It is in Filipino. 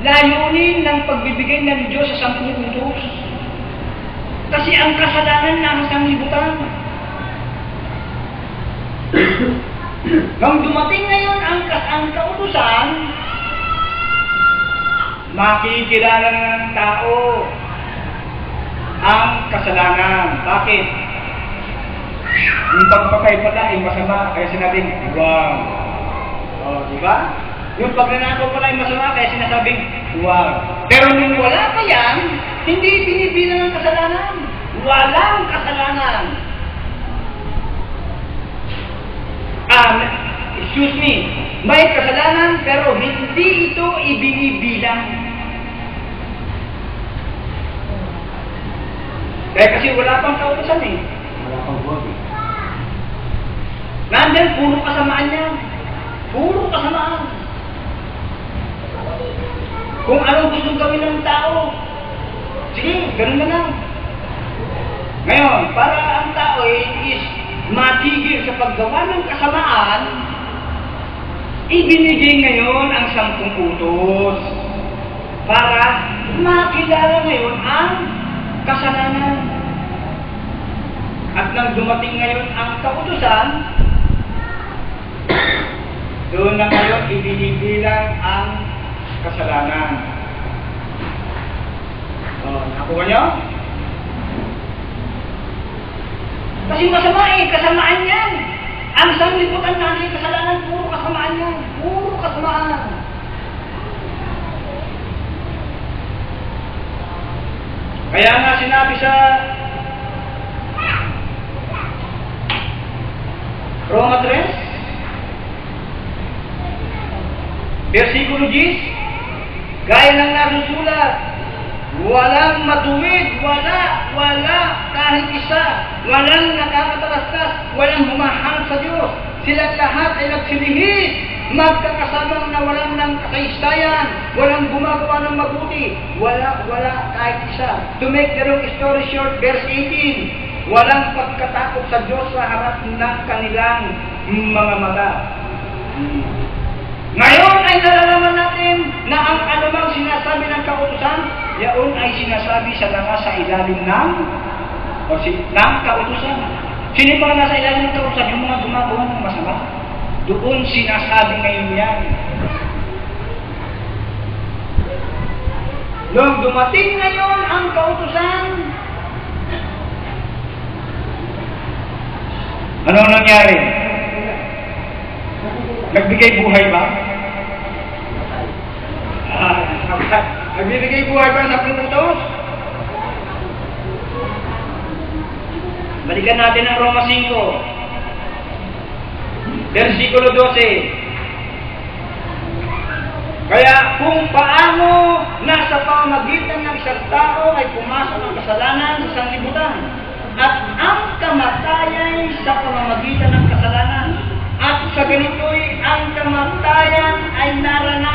layunin ng pagbibigay ng Diyos sa 10 utos. Kasi ang kasalanan nasa sanglibutan. Nang dumating ngayon ang kautusan, makikilala na ng tao ang kasalanan. Bakit? Yung pagpatay pala ay masama, kaya sinabing, wow. O, di ba? Yung pagnanakaw pala ay masama, kaya sinasabing, wow. Pero nung wala pa yan, hindi binibilang ang kasalanan. Walang kasalanan. Excuse me, may kasalanan pero hindi ito ibinibilang. Kaya kasi wala pang kautusan eh. Wala pang buwag eh. Nandyan, puro kasamaan yan. Puro kasamaan. Kung anong gusto gawin ng tao, sige, ganun na lang. Ngayon, para ang tao is matigil sa paggawa ng kasamaan, ibinigay ngayon ang 10 utos para makilala ngayon ang kasalanan. At nang dumating ngayon ang kautusan, doon na ngayon ibinibilang ang kasalanan. Nakuha niyo? Kasi masama eh, kasamaan yan. Ang sanglibutan natin kasalanan, puro kasamaan yan. Puro kasamaan. Kaya nga sinabi sa Roma 3, versikulo 10, gaya ng nasusulat, walang matuwid, wala kahit isa, walang nakakatalastas, walang humahanap sa Diyos. Silang lahat ay nagsilihis, magkakasamang nawalan ng kasaysayan, walang gumagawa ng mabuti, wala kahit isa. To make the long story short, verse 18, walang pagkatakot sa Diyos sa harap ng kanilang mga mata. Ngayon ay nalalaman natin na ang anumang sinasabi ng kautusan, yaon ay sinasabi sa mga sa ilalim ng kautusan. Sino yung mga nasa ilalim ng kautusan? Yung mga gumagawa ng masama. Doon sinasabi ngayon yan. Nung dumating ngayon ang kautusan, ano nangyari? Nagbigay buhay ba? Nagbibigay buhay ba sa utos? Balikan natin ang Roma 5, versikulo 12. Kaya kung paano nasa pamamagitan ng isang tao ay pumasok ang kasalanan sa sanglibutan, at ang kamatayan sa pamamagitan ng kasalanan, at sa ganito'y ang kamatayan ay naranasan